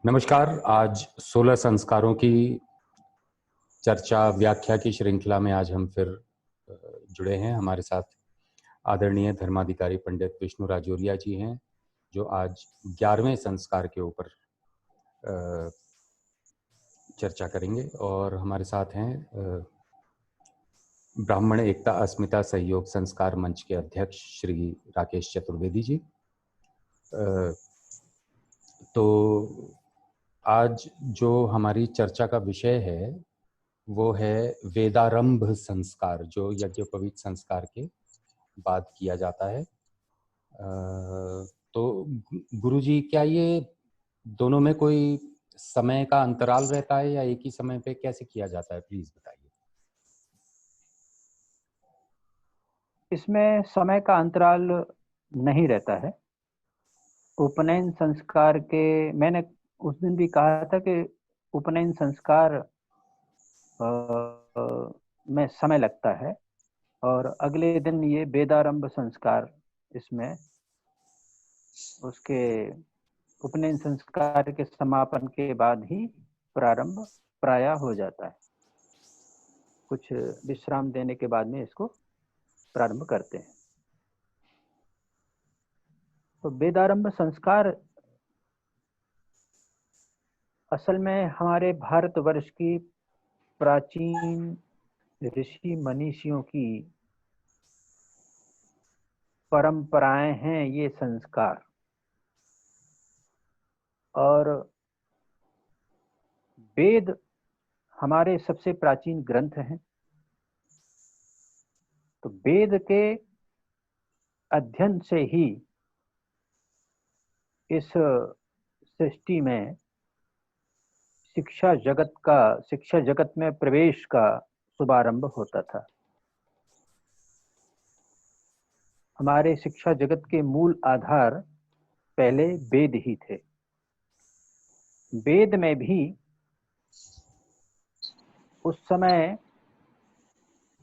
नमस्कार। आज 16 संस्कारों की चर्चा व्याख्या की श्रृंखला में आज हम फिर जुड़े हैं। हमारे साथ आदरणीय धर्माधिकारी पंडित विष्णु राजौरिया जी हैं, जो आज 11वें संस्कार के ऊपर चर्चा करेंगे। और हमारे साथ हैं ब्राह्मण एकता अस्मिता सहयोग संस्कार मंच के अध्यक्ष श्री राकेश चतुर्वेदी जी। तो आज जो हमारी चर्चा का विषय है वो है वेदारंभ संस्कार, जो यज्ञोपवीत संस्कार के बाद किया जाता है। तो गुरुजी, क्या ये दोनों में कोई समय का अंतराल रहता है या एक ही समय पे कैसे किया जाता है, प्लीज बताइए। इसमें समय का अंतराल नहीं रहता है। उपनयन संस्कार के मैंने उस दिन भी कहा था कि उपनयन संस्कार में समय लगता है और अगले दिन ये वेदारंभ संस्कार, इसमें उसके उपनयन संस्कार के समापन के बाद ही प्रारंभ प्रायः हो जाता है। कुछ विश्राम देने के बाद में इसको प्रारंभ करते हैं। तो वेदारंभ संस्कार असल में हमारे भारतवर्ष की प्राचीन ऋषि मनीषियों की परंपराएं हैं ये संस्कार। और वेद हमारे सबसे प्राचीन ग्रंथ हैं। तो वेद के अध्ययन से ही इस सृष्टि में शिक्षा जगत में प्रवेश का शुभारंभ होता था। हमारे शिक्षा जगत के मूल आधार पहले वेद ही थे। वेद में भी उस समय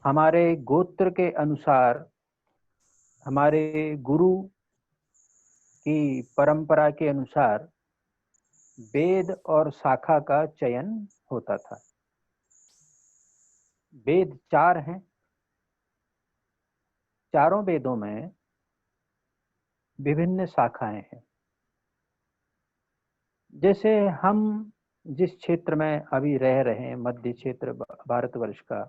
हमारे गोत्र के अनुसार, हमारे गुरु की परंपरा के अनुसार वेद और शाखा का चयन होता था। वेद 4 हैं। चारों वेदों में विभिन्न शाखाएं हैं। जैसे हम जिस क्षेत्र में अभी रह रहे हैं, मध्य क्षेत्र भारतवर्ष का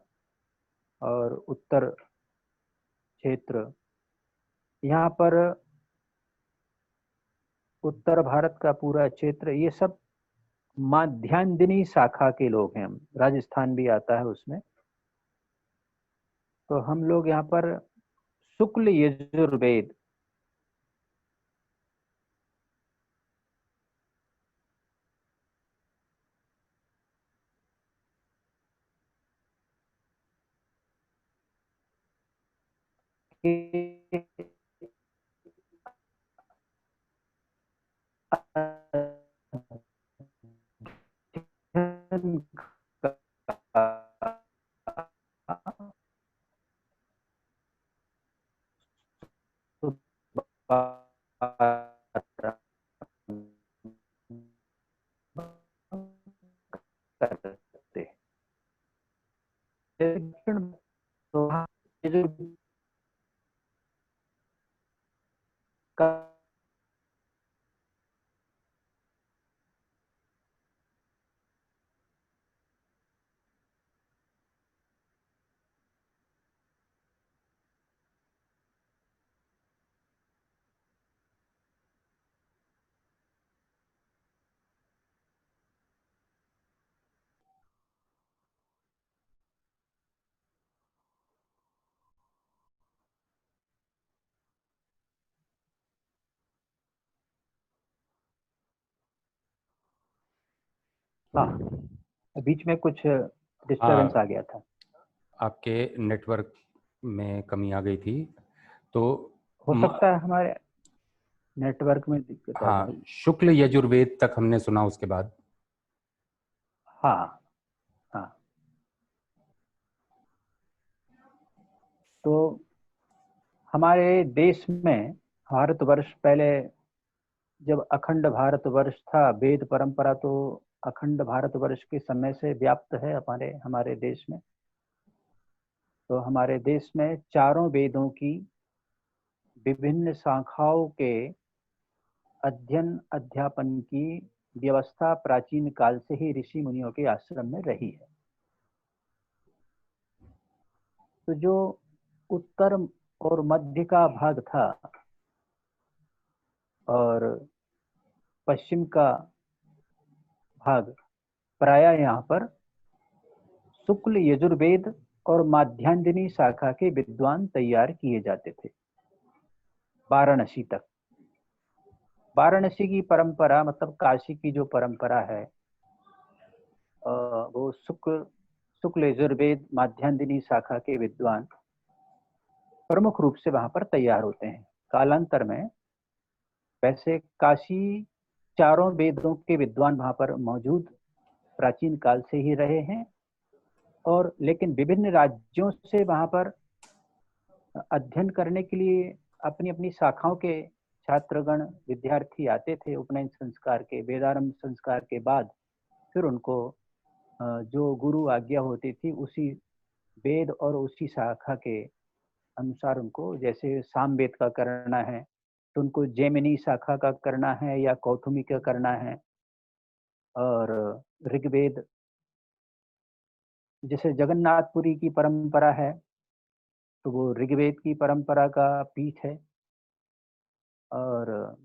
और उत्तर क्षेत्र, यहाँ पर उत्तर भारत का पूरा क्षेत्र, ये सब माध्यान्दिनी शाखा के लोग हैं। राजस्थान भी आता है उसमें। तो हम लोग यहाँ पर शुक्ल यजुर्वेद करते तो का हाँ, बीच में कुछ डिस्टरबेंस आ गया था। आपके नेटवर्क में कमी आ गई थी, तो हो सकता है हमारे नेटवर्क में दिक्कत आ हाँ, गई। शुक्ल यजुर्वेद तक हमने सुना, उसके बाद हाँ हाँ। तो हमारे देश में, भारतवर्ष पहले जब अखंड भारतवर्ष था, वेद परंपरा तो अखंड भारतवर्ष के समय से व्याप्त है हमारे हमारे देश में। तो हमारे देश में चारों वेदों की विभिन्न शाखाओं के अध्ययन अध्यापन की व्यवस्था प्राचीन काल से ही ऋषि मुनियों के आश्रम में रही है। तो जो उत्तर और मध्य का भाग था और पश्चिम का भाग, प्रायः यहाँ पर शुक्ल यजुर्वेद और माध्यांदिनी शाखा के विद्वान तैयार किए जाते थे। वाराणसी तक, वाराणसी की परंपरा मतलब काशी की जो परंपरा है वो शुक्ल यजुर्वेद माध्यांदिनी शाखा के विद्वान प्रमुख रूप से वहां पर तैयार होते हैं। कालांतर में वैसे काशी चारों वेदों के विद्वान वहां पर मौजूद प्राचीन काल से ही रहे हैं, और लेकिन विभिन्न राज्यों से वहां पर अध्ययन करने के लिए अपनी अपनी शाखाओं के छात्रगण विद्यार्थी आते थे। उपनयन संस्कार के, वेदारंभ संस्कार के बाद फिर उनको जो गुरु आज्ञा होती थी उसी वेद और उसी शाखा के अनुसार उनको, जैसे सामवेद का करना है तो उनको जैमिनी शाखा का करना है या कौथुमी का करना है, और ऋग्वेद जैसे जगन्नाथपुरी की परंपरा है तो वो ऋग्वेद की परंपरा का पीठ है। और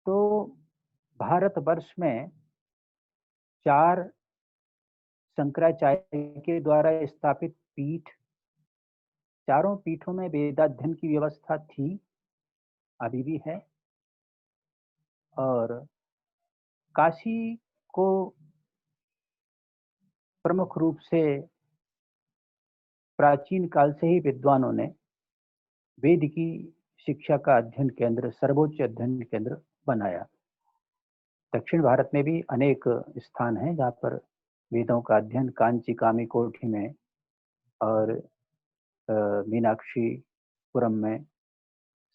तो भारतवर्ष में 4 शंकराचार्य के द्वारा स्थापित पीठ, चारों पीठों में वेदाध्ययन की व्यवस्था थी, अभी भी है। और काशी को प्रमुख रूप से प्राचीन काल से ही विद्वानों ने वेद की शिक्षा का अध्ययन केंद्र, सर्वोच्च अध्ययन केंद्र बनाया। दक्षिण भारत में भी अनेक स्थान हैं जहाँ पर वेदों का अध्ययन, कांची कामिकोठी में और मीनाक्षीपुरम में,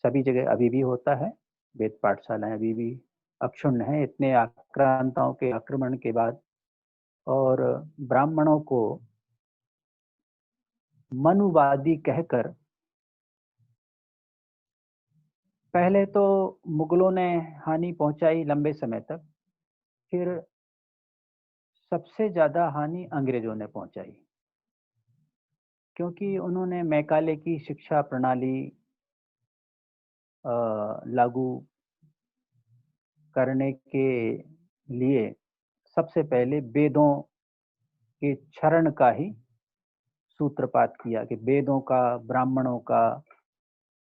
सभी जगह अभी भी होता है। वेद पाठशालाएं अभी भी अक्षुण्ण हैं इतने आक्रांताओं के आक्रमण के बाद। और ब्राह्मणों को मनुवादी कहकर पहले तो मुगलों ने हानि पहुंचाई लंबे समय तक, फिर सबसे ज्यादा हानि अंग्रेजों ने पहुंचाई, क्योंकि उन्होंने मैकाले की शिक्षा प्रणाली लागू करने के लिए सबसे पहले वेदों के क्षरण का ही सूत्रपात किया कि वेदों का, ब्राह्मणों का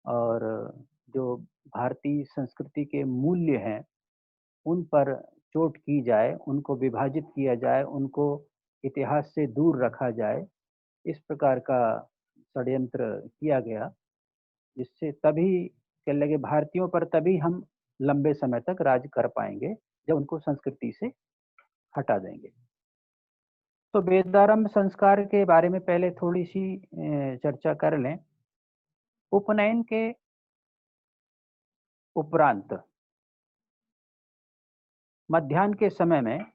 और जो भारतीय संस्कृति के मूल्य हैं उन पर चोट की जाए, उनको विभाजित किया जाए, उनको इतिहास से दूर रखा जाए। इस प्रकार का षड्यंत्र किया गया, जिससे तभी कह लगे भारतीयों पर तभी हम लंबे समय तक राज कर पाएंगे जब उनको संस्कृति से हटा देंगे। तो वेदारंभ संस्कार के बारे में पहले थोड़ी सी चर्चा कर लें। उपनयन के उपरांत मध्याह्न के समय में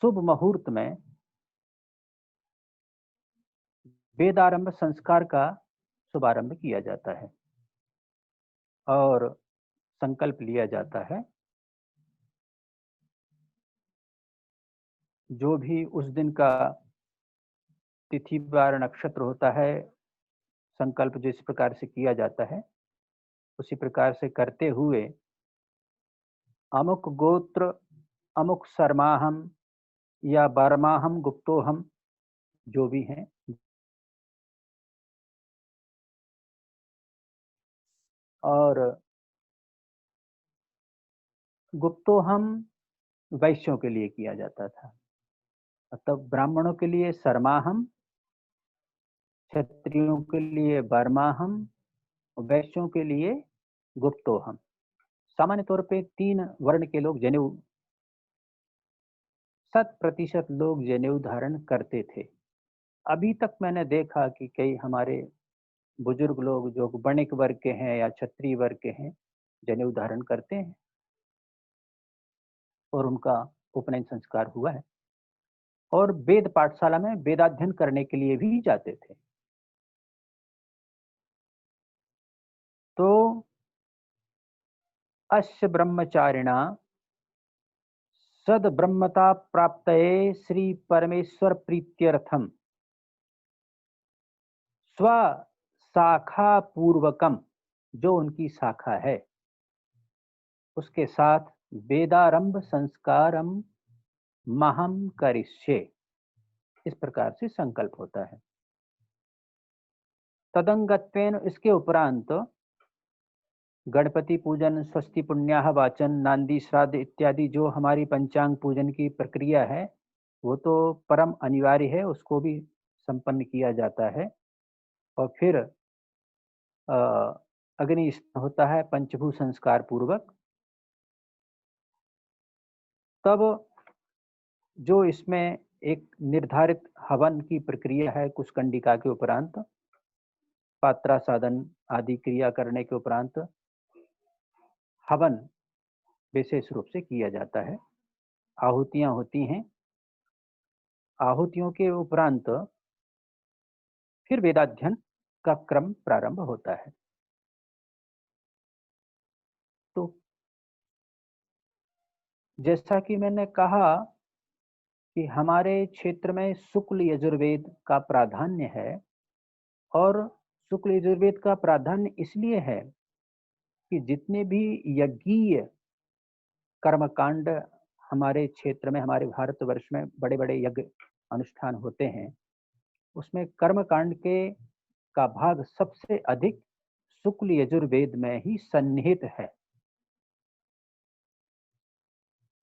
शुभ मुहूर्त में वेदारंभ संस्कार का शुभारंभ किया जाता है और संकल्प लिया जाता है। जो भी उस दिन का तिथि वार नक्षत्र होता है, संकल्प जिस प्रकार से किया जाता है उसी प्रकार से करते हुए अमुक गोत्र अमुक शर्माहम या बर्माहम गुप्तोहम जो भी हैं, और गुप्तोहम वैश्यों के लिए किया जाता था। मतलब ब्राह्मणों के लिए शर्माहम, क्षत्रियों के लिए बर्माहम, वैश्यों के लिए गुप्तोहम। सामान्य तौर पे 3 वर्ण के लोग जनेऊ, 100% लोग जनेऊ धारण करते थे। अभी तक मैंने देखा कि कई हमारे बुजुर्ग लोग जो वणिक वर्ग के हैं या क्षत्रिय वर्ग के हैं, जनेऊ धारण करते हैं और उनका उपनयन संस्कार हुआ है। और वेद पाठशाला में वेदाध्ययन करने के लिए भी जाते थे। तो अस्य ब्रह्मचारिणा सद ब्रह्मता प्राप्तये श्री परमेश्वर प्रीत्यर्थम स्व शाखा पूर्वकम, जो उनकी शाखा है उसके साथ वेदारंभ संस्कारम महम करिष्ये, इस प्रकार से संकल्प होता है। तदंगत्वेन, इसके उपरांत गणपति पूजन, स्वस्ति पुण्याह वाचन, नांदी श्राद्ध इत्यादि जो हमारी पंचांग पूजन की प्रक्रिया है वो तो परम अनिवार्य है, उसको भी संपन्न किया जाता है। और फिर अग्नि स्नान होता है पंचभू संस्कार पूर्वक। तब जो इसमें एक निर्धारित हवन की प्रक्रिया है कुशकंडिका के उपरांत, पात्रा साधन आदि क्रिया करने के उपरांत हवन विशेष रूप से किया जाता है। आहुतियां होती हैं। आहुतियों के उपरांत फिर वेदाध्ययन का क्रम प्रारंभ होता है। तो जैसा कि मैंने कहा कि हमारे क्षेत्र में शुक्ल यजुर्वेद का प्राधान्य है, और शुक्ल यजुर्वेद का प्राधान्य इसलिए है कि जितने भी यज्ञीय कर्मकांड हमारे क्षेत्र में, हमारे भारतवर्ष में बड़े बड़े यज्ञ अनुष्ठान होते हैं, उसमें कर्मकांड के का भाग सबसे अधिक शुक्ल यजुर्वेद में ही सन्निहित है।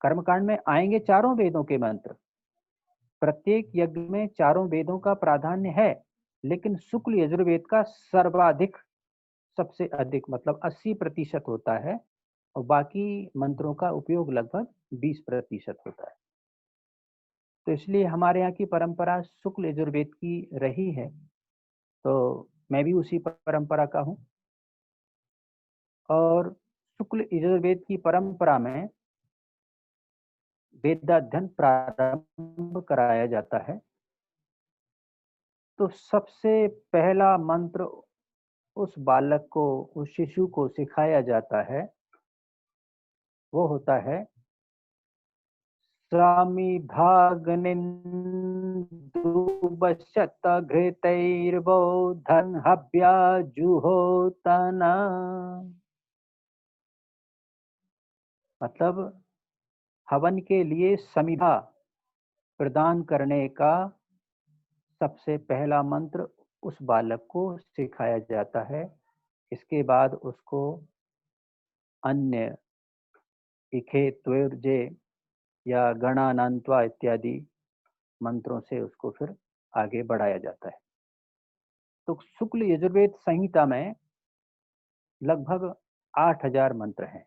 कर्मकांड में आएंगे चारों वेदों के मंत्र, प्रत्येक यज्ञ में चारों वेदों का प्राधान्य है, लेकिन शुक्ल यजुर्वेद का सर्वाधिक, सबसे अधिक मतलब 80% होता है, और बाकी मंत्रों का उपयोग लगभग 20% होता है। तो इसलिए हमारे यहाँ की परंपरा शुक्ल यजुर्वेद की रही है, तो मैं भी उसी परंपरा का हूँ। और शुक्ल यजुर्वेद की परंपरा में वेदाध्ययन प्रारंभ कराया जाता है। तो सबसे पहला मंत्र उस बालक को, उस शिशु को सिखाया जाता है, वो होता है स्वामी भागनिन्दुबशत घृतैर्बोधन हव्या जुहोतना। मतलब हवन के लिए समिधा प्रदान करने का सबसे पहला मंत्र उस बालक को सिखाया जाता है। इसके बाद उसको अन्य इखे त्वर्जे या गणानान्त्वा इत्यादि मंत्रों से उसको फिर आगे बढ़ाया जाता है। तो शुक्ल यजुर्वेद संहिता में लगभग 8000 मंत्र हैं।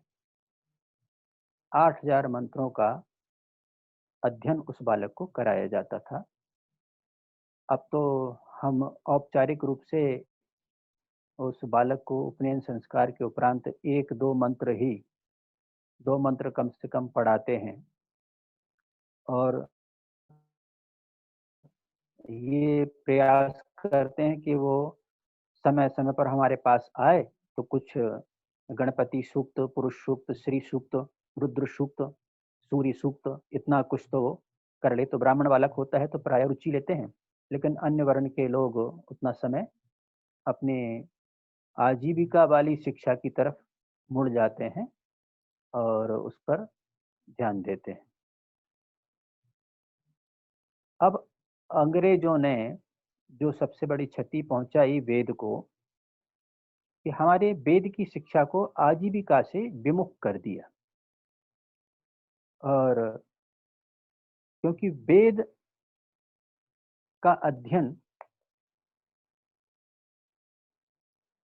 8000 मंत्रों का अध्ययन उस बालक को कराया जाता था। अब तो हम औपचारिक रूप से उस बालक को उपनयन संस्कार के उपरांत 1-2 मंत्र ही, 2 मंत्र कम से कम पढ़ाते हैं। और ये प्रयास करते हैं कि वो समय समय पर हमारे पास आए, तो कुछ गणपति सूक्त, पुरुष सूक्त, श्री सूक्त, रुद्र सूक्त, सूर्य सूक्त, इतना कुछ तो वो कर ले। तो ब्राह्मण बालक होता है तो प्राय रुचि लेते हैं, लेकिन अन्य वर्ण के लोग उतना समय अपने आजीविका वाली शिक्षा की तरफ मुड़ जाते हैं और उस पर ध्यान देते हैं। अब अंग्रेजों ने जो सबसे बड़ी क्षति पहुंचाई वेद को, कि हमारे वेद की शिक्षा को आजीविका से विमुख कर दिया। और क्योंकि वेद का अध्ययन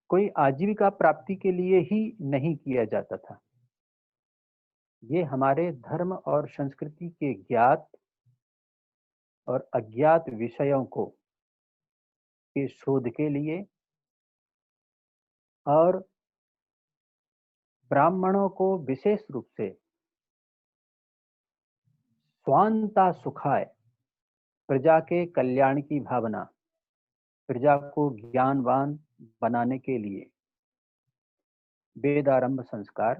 कोई आजीविका प्राप्ति के लिए ही नहीं किया जाता था, ये हमारे धर्म और संस्कृति के ज्ञात और अज्ञात विषयों को के शोध के लिए और ब्राह्मणों को विशेष रूप से स्वांता सुखाय, प्रजा के कल्याण की भावना, प्रजा को ज्ञानवान बनाने के लिए वेदारंभ संस्कार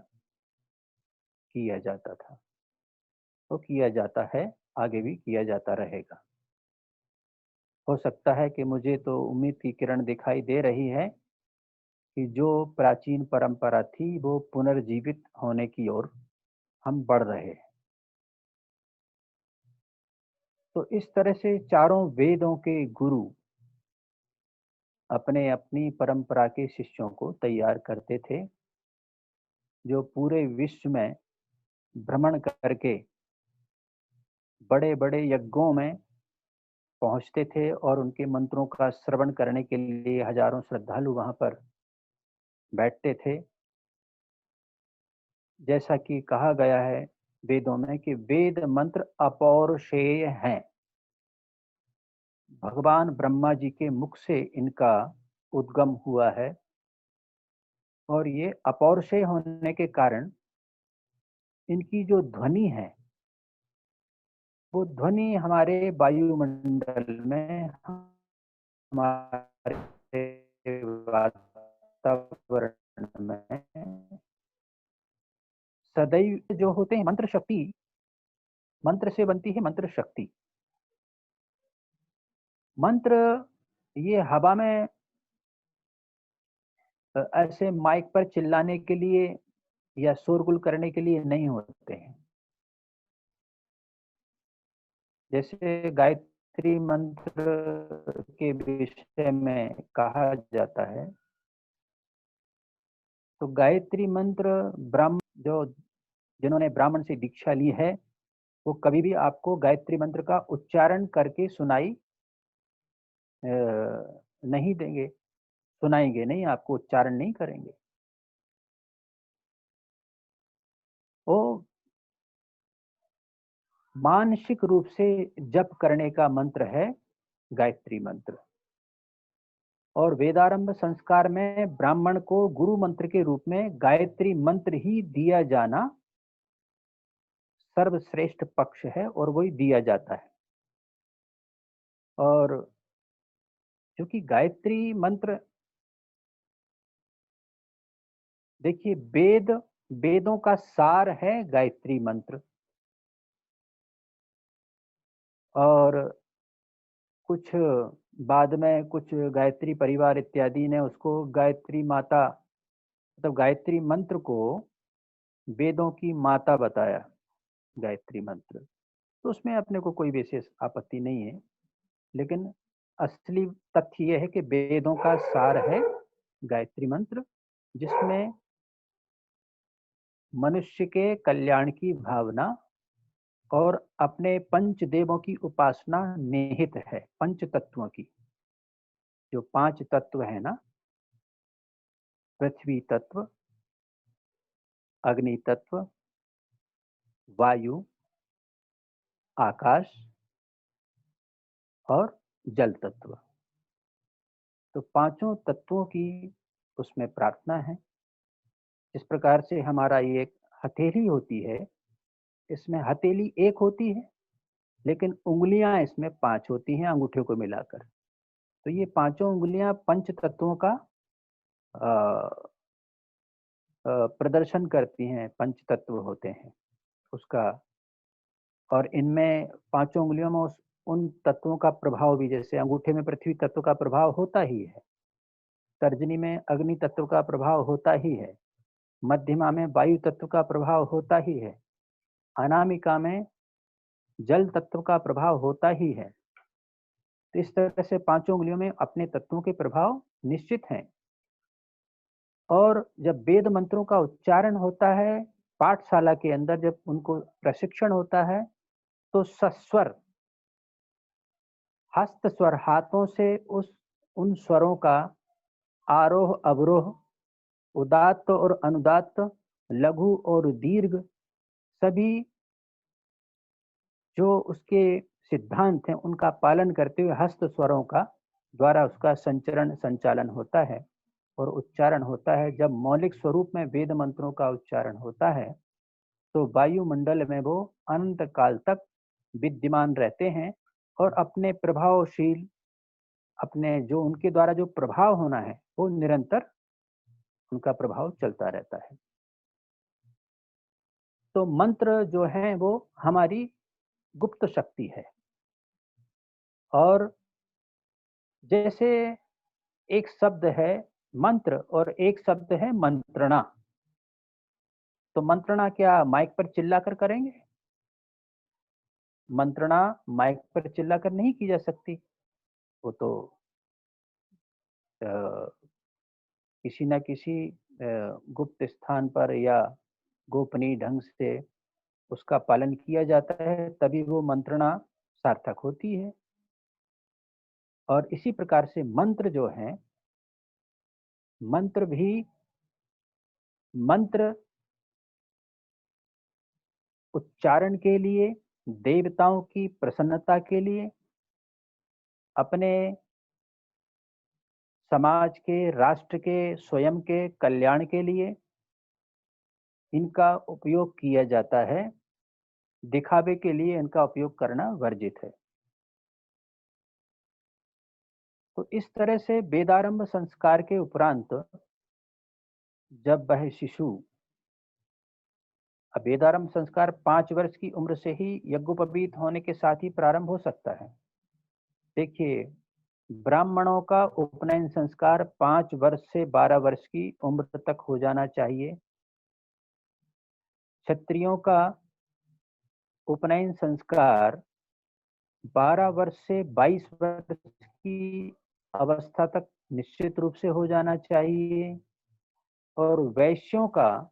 किया जाता था, तो किया जाता है, आगे भी किया जाता रहेगा। हो सकता है कि मुझे तो उम्मीद की किरण दिखाई दे रही है कि जो प्राचीन परंपरा थी वो पुनर्जीवित होने की ओर हम बढ़ रहे हैं। तो इस तरह से चारों वेदों के गुरु अपने अपनी परंपरा के शिष्यों को तैयार करते थे, जो पूरे विश्व में भ्रमण करके बड़े बड़े यज्ञों में पहुंचते थे और उनके मंत्रों का श्रवण करने के लिए हजारों श्रद्धालु वहां पर बैठते थे। जैसा कि कहा गया है वेदों में कि वेद मंत्र अपौरुषेय हैं, भगवान ब्रह्मा जी के मुख से इनका उद्गम हुआ है और ये अपौरुषेय होने के कारण इनकी जो ध्वनि है वो ध्वनि हमारे वायुमंडल में, हमारे वातावरण में सदैव जो होते हैं मंत्र शक्ति, मंत्र से बनती है मंत्र शक्ति। मंत्र ये हवा में ऐसे माइक पर चिल्लाने के लिए या शोरगुल करने के लिए नहीं होते हैं। जैसे गायत्री मंत्र के विषय में कहा जाता है, तो गायत्री मंत्र ब्राह्मण जिन्होंने ब्राह्मण से दीक्षा ली है वो कभी भी आपको गायत्री मंत्र का उच्चारण करके सुनाई नहीं देंगे, सुनाएंगे नहीं, आपको उच्चारण नहीं करेंगे। वो मानसिक रूप से जप करने का मंत्र है गायत्री मंत्र। और वेदारंभ संस्कार में ब्राह्मण को गुरु मंत्र के रूप में गायत्री मंत्र ही दिया जाना सर्वश्रेष्ठ पक्ष है और वही दिया जाता है। और क्योंकि गायत्री मंत्र, देखिए वेदों का सार है गायत्री मंत्र। और कुछ बाद में कुछ गायत्री परिवार इत्यादि ने उसको गायत्री माता, मतलब गायत्री मंत्र को वेदों की माता बताया, गायत्री मंत्र। तो उसमें अपने को कोई विशेष आपत्ति नहीं है, लेकिन असली तथ्य यह है कि वेदों का सार है गायत्री मंत्र, जिसमें मनुष्य के कल्याण की भावना और अपने पंच देवों की उपासना निहित है। पंच तत्वों की, जो 5 तत्व है ना, पृथ्वी तत्व, अग्नि तत्व, वायु, आकाश और जल तत्व, तो पांचों तत्वों की उसमें प्रार्थना है। इस प्रकार से हमारा ये एक हथेली होती है, इसमें हथेली एक होती है लेकिन उंगलियां इसमें 5 होती हैं अंगूठे को मिलाकर। तो ये पांचों उंगलियां पंच तत्वों का प्रदर्शन करती हैं, पंच तत्व होते हैं उसका। और इनमें पांचों उंगलियों में उन तत्वों का प्रभाव भी, जैसे अंगूठे में पृथ्वी तत्व का प्रभाव होता ही है, तर्जनी में अग्नि तत्व का प्रभाव होता ही है, मध्यमा में वायु तत्व का प्रभाव होता ही है, अनामिका में जल तत्व का प्रभाव होता ही है। तो इस तरह से पांचों उंगलियों में अपने तत्वों के प्रभाव निश्चित हैं। और जब वेद मंत्रों का उच्चारण होता है पाठशाला के अंदर, जब उनको प्रशिक्षण होता है, तो सस्वर हस्त स्वर, हाथों से उन स्वरों का आरोह अवरोह, उदात्त और अनुदात्त, लघु और दीर्घ, सभी जो उसके सिद्धांत हैं उनका पालन करते हुए हस्त स्वरों का द्वारा उसका संचरण संचालन होता है। और उच्चारण होता है, जब मौलिक स्वरूप में वेद मंत्रों का उच्चारण होता है तो वायुमंडल में वो अनंत काल तक विद्यमान रहते हैं और अपने प्रभावशील, अपने जो उनके द्वारा जो प्रभाव होना है वो निरंतर उनका प्रभाव चलता रहता है। तो मंत्र जो है वो हमारी गुप्त शक्ति है। और जैसे एक शब्द है मंत्र और एक शब्द है मंत्रणा, तो मंत्रणा क्या माइक पर चिल्लाकर करेंगे? मंत्रणा माइक पर चिल्लाकर नहीं की जा सकती। वो तो किसी न किसी गुप्त स्थान पर या गोपनीय ढंग से उसका पालन किया जाता है, तभी वो मंत्रणा सार्थक होती है। और इसी प्रकार से मंत्र जो है, मंत्र भी मंत्र उच्चारण के लिए, देवताओं की प्रसन्नता के लिए, अपने समाज के, राष्ट्र के, स्वयं के कल्याण के लिए इनका उपयोग किया जाता है। दिखावे के लिए इनका उपयोग करना वर्जित है। तो इस तरह से वेदारंभ संस्कार के उपरांत जब वह शिशु, अब वेदारंभ संस्कार 5 वर्ष की उम्र से ही यज्ञोपवीत होने के साथ ही प्रारंभ हो सकता है। देखिए, ब्राह्मणों का उपनयन संस्कार 5 वर्ष से 12 वर्ष की उम्र तक हो जाना चाहिए। क्षत्रियों का उपनयन संस्कार 12 वर्ष से 22 वर्ष की अवस्था तक निश्चित रूप से हो जाना चाहिए। और वैश्यों का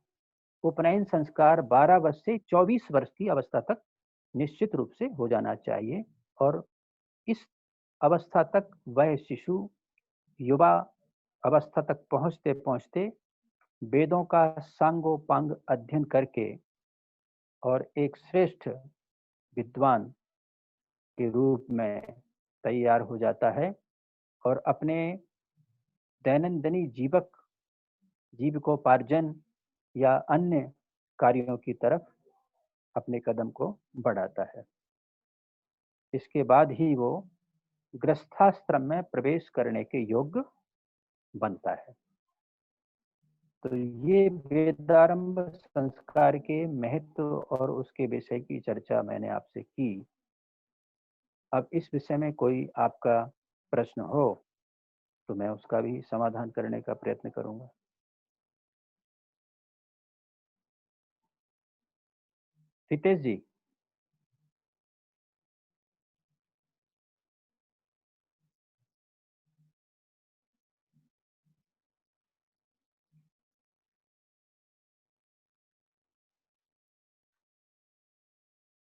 उपनयन संस्कार 12 वर्ष से 24 वर्ष की अवस्था तक निश्चित रूप से हो जाना चाहिए। और इस अवस्था तक वह शिशु युवा अवस्था तक पहुंचते पहुंचते वेदों का सांगोपांग अध्ययन करके और एक श्रेष्ठ विद्वान के रूप में तैयार हो जाता है और अपने दैनंदिनी जीविकोपार्जन या अन्य कार्यों की तरफ अपने कदम को बढ़ाता है। इसके बाद ही वो गृहस्थाश्रम में प्रवेश करने के योग्य बनता है। तो ये वेदारंभ संस्कार के महत्व और उसके विषय की चर्चा मैंने आपसे की। अब इस विषय में कोई आपका प्रश्न हो तो मैं उसका भी समाधान करने का प्रयत्न करूंगा। हितेश जी।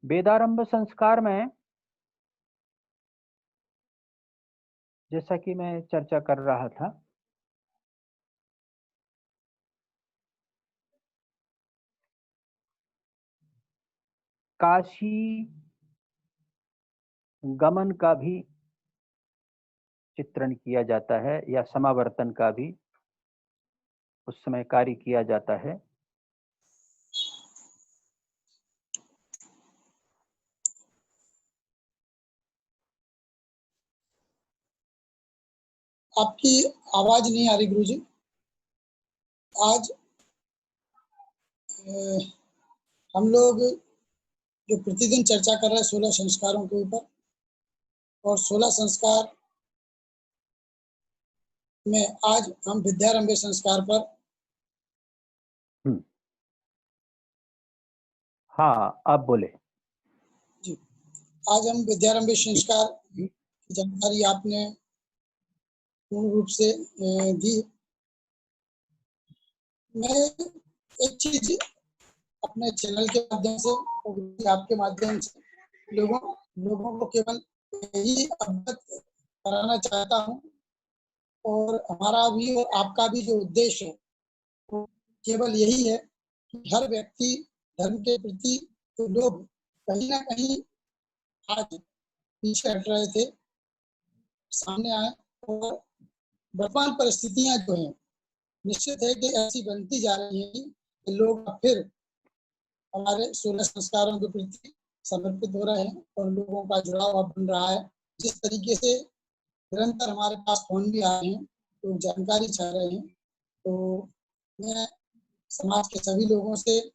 वेदारंभ संस्कार में जैसा कि मैं चर्चा कर रहा था, काशी गमन का भी चित्रण किया जाता है या समावर्तन का भी उस समय कार्य किया जाता है। आपकी आवाज नहीं आ रही गुरुजी। आज हम लोग जो प्रतिदिन चर्चा कर रहे हैं 16 संस्कारों के ऊपर, और 16 संस्कार में आज हम विद्यारंभ संस्कार पर। हाँ, आप बोले जी। आज हम विद्यारंभ संस्कार की जानकारी आपने पूर्ण रूप से दी। मैं एक चीज अपने चैनल के माध्यम से, आपके माध्यम से लोगों को केवल यही अवगत कराना चाहता हूँ, और हमारा भी और आपका भी जो उद्देश्य है वो केवल यही है कि हर व्यक्ति धर्म के प्रति जो लोग कहीं ना कहीं आज पीछे हट रहे थे, सामने आए और वर्तमान परिस्थितियां जो हैं निश्चित है कि ऐसी बनती जा रही है कि लोग अब फिर हमारे 16 संस्कारों के प्रति समर्पित हो रहे हैं और लोगों का जुड़ाव अब बन रहा है। जिस तरीके से निरंतर हमारे पास फोन भी आ रहे हैं, लोग जानकारी चाह रहे हैं, तो मैं समाज के सभी लोगों से